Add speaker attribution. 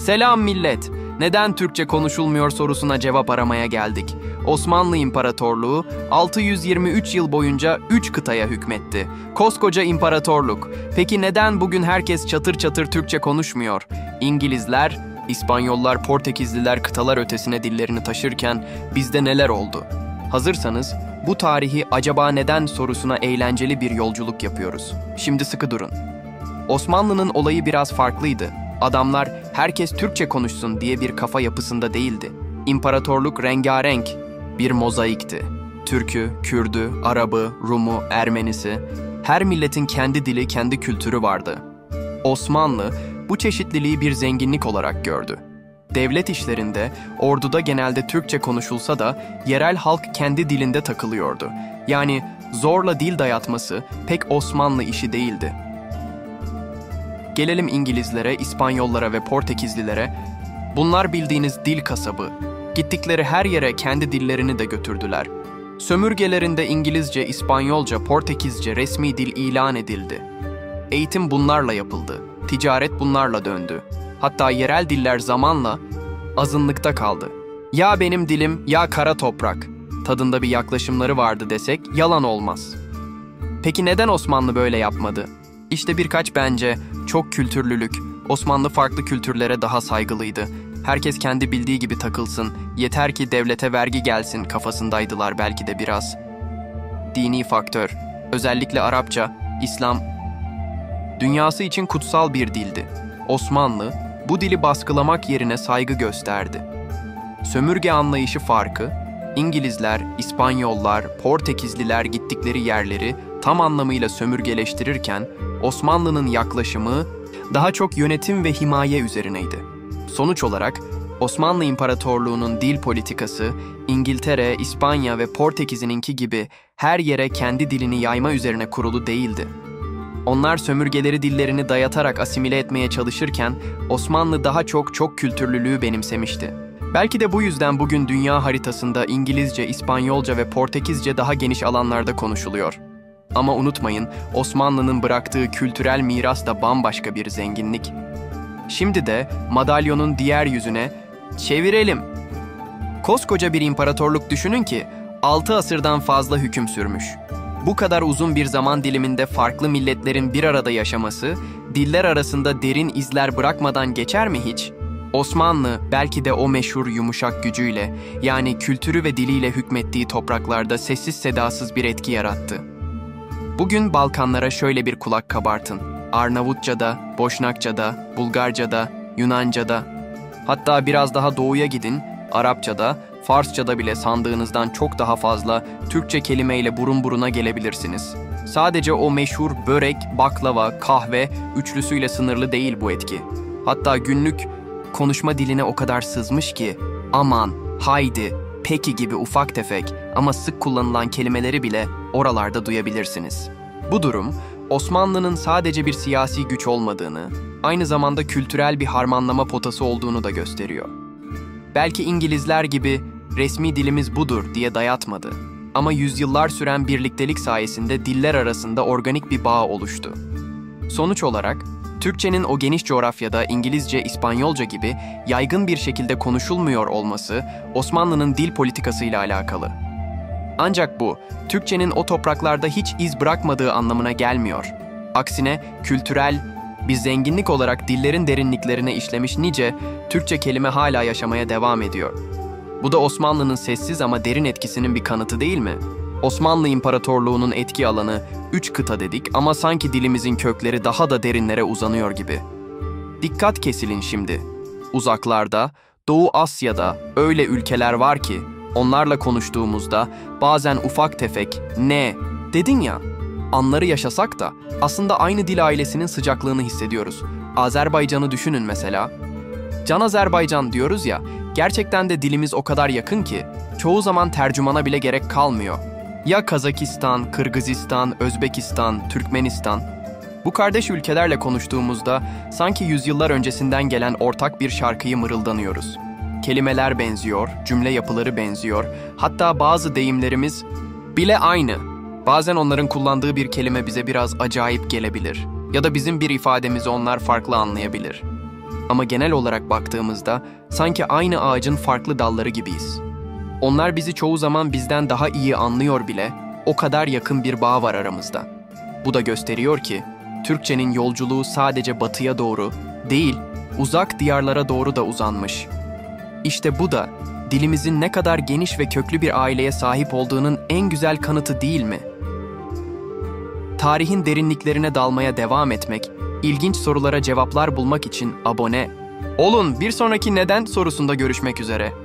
Speaker 1: Selam millet. Neden Türkçe konuşulmuyor sorusuna cevap aramaya geldik. Osmanlı İmparatorluğu 623 yıl boyunca 3 kıtaya hükmetti. Koskoca imparatorluk. Peki neden bugün herkes çatır çatır Türkçe konuşmuyor? İngilizler, İspanyollar, Portekizliler kıtalar ötesine dillerini taşırken bizde neler oldu? Hazırsanız bu tarihi acaba neden sorusuna eğlenceli bir yolculuk yapıyoruz. Şimdi sıkı durun. Osmanlı'nın olayı biraz farklıydı. Adamlar herkes Türkçe konuşsun diye bir kafa yapısında değildi. İmparatorluk rengarenk bir mozaikti. Türk'ü, Kürd'ü, Arap'ı, Rum'u, Ermenisi, her milletin kendi dili, kendi kültürü vardı. Osmanlı bu çeşitliliği bir zenginlik olarak gördü. Devlet işlerinde, orduda genelde Türkçe konuşulsa da yerel halk kendi dilinde takılıyordu. Yani zorla dil dayatması pek Osmanlı işi değildi. Gelelim İngilizlere, İspanyollara ve Portekizlilere. Bunlar bildiğiniz dil kasabı. Gittikleri her yere kendi dillerini de götürdüler. Sömürgelerinde İngilizce, İspanyolca, Portekizce resmi dil ilan edildi. Eğitim bunlarla yapıldı. Ticaret bunlarla döndü. Hatta yerel diller zamanla azınlıkta kaldı. Ya benim dilim ya kara toprak tadında bir yaklaşımları vardı desek yalan olmaz. Peki neden Osmanlı böyle yapmadı? İşte birkaç bence çok kültürlülük. Osmanlı farklı kültürlere daha saygılıydı. Herkes kendi bildiği gibi takılsın, yeter ki devlete vergi gelsin kafasındaydılar belki de biraz. Dini faktör, özellikle Arapça, İslam, dünyası için kutsal bir dildi. Osmanlı, bu dili baskılamak yerine saygı gösterdi. Sömürge anlayışı farkı, İngilizler, İspanyollar, Portekizliler gittikleri yerleri tam anlamıyla sömürgeleştirirken, Osmanlı'nın yaklaşımı daha çok yönetim ve himaye üzerineydi. Sonuç olarak Osmanlı İmparatorluğu'nun dil politikası, İngiltere, İspanya ve Portekiz'ininki gibi her yere kendi dilini yayma üzerine kurulu değildi. Onlar sömürgeleri dillerini dayatarak asimile etmeye çalışırken Osmanlı daha çok kültürlülüğü benimsemişti. Belki de bu yüzden bugün dünya haritasında İngilizce, İspanyolca ve Portekizce daha geniş alanlarda konuşuluyor. Ama unutmayın, Osmanlı'nın bıraktığı kültürel miras da bambaşka bir zenginlik. Şimdi de madalyonun diğer yüzüne çevirelim. Koskoca bir imparatorluk düşünün ki 6 asırdan fazla hüküm sürmüş. Bu kadar uzun bir zaman diliminde farklı milletlerin bir arada yaşaması, diller arasında derin izler bırakmadan geçer mi hiç? Osmanlı belki de o meşhur yumuşak gücüyle, yani kültürü ve diliyle hükmettiği topraklarda sessiz sedasız bir etki yarattı. Bugün Balkanlara şöyle bir kulak kabartın. Arnavutça'da, Boşnakça'da, Bulgarca'da, Yunanca'da, hatta biraz daha doğuya gidin, Arapça'da, Farsça'da bile sandığınızdan çok daha fazla Türkçe kelimeyle burun buruna gelebilirsiniz. Sadece o meşhur börek, baklava, kahve üçlüsüyle sınırlı değil bu etki. Hatta günlük konuşma diline o kadar sızmış ki aman, haydi, peki gibi ufak tefek ama sık kullanılan kelimeleri bile oralarda duyabilirsiniz. Bu durum, Osmanlı'nın sadece bir siyasi güç olmadığını, aynı zamanda kültürel bir harmanlama potası olduğunu da gösteriyor. Belki İngilizler gibi resmi dilimiz budur diye dayatmadı. Ama yüzyıllar süren birliktelik sayesinde diller arasında organik bir bağ oluştu. Sonuç olarak, Türkçenin o geniş coğrafyada İngilizce, İspanyolca gibi yaygın bir şekilde konuşulmuyor olması Osmanlı'nın dil politikasıyla alakalı. Ancak bu, Türkçenin o topraklarda hiç iz bırakmadığı anlamına gelmiyor. Aksine kültürel bir zenginlik olarak dillerin derinliklerine işlemiş nice Türkçe kelime hala yaşamaya devam ediyor. Bu da Osmanlı'nın sessiz ama derin etkisinin bir kanıtı değil mi? Osmanlı İmparatorluğu'nun etki alanı 3 kıta dedik ama sanki dilimizin kökleri daha da derinlere uzanıyor gibi. Dikkat kesilin şimdi. Uzaklarda, Doğu Asya'da öyle ülkeler var ki onlarla konuştuğumuzda bazen ufak tefek "ne" dedin ya, anları yaşasak da aslında aynı dil ailesinin sıcaklığını hissediyoruz. Azerbaycan'ı düşünün mesela. Can Azerbaycan diyoruz ya, gerçekten de dilimiz o kadar yakın ki çoğu zaman tercümana bile gerek kalmıyor. Ya Kazakistan, Kırgızistan, Özbekistan, Türkmenistan. Bu kardeş ülkelerle konuştuğumuzda sanki yüzyıllar öncesinden gelen ortak bir şarkıyı mırıldanıyoruz. Kelimeler benziyor, cümle yapıları benziyor, hatta bazı deyimlerimiz bile aynı. Bazen onların kullandığı bir kelime bize biraz acayip gelebilir ya da bizim bir ifademizi onlar farklı anlayabilir. Ama genel olarak baktığımızda sanki aynı ağacın farklı dalları gibiyiz. Onlar bizi çoğu zaman bizden daha iyi anlıyor bile, o kadar yakın bir bağ var aramızda. Bu da gösteriyor ki, Türkçenin yolculuğu sadece batıya doğru değil, uzak diyarlara doğru da uzanmış. İşte bu da dilimizin ne kadar geniş ve köklü bir aileye sahip olduğunun en güzel kanıtı değil mi? Tarihin derinliklerine dalmaya devam etmek, ilginç sorulara cevaplar bulmak için abone olun. Bir sonraki neden sorusunda görüşmek üzere.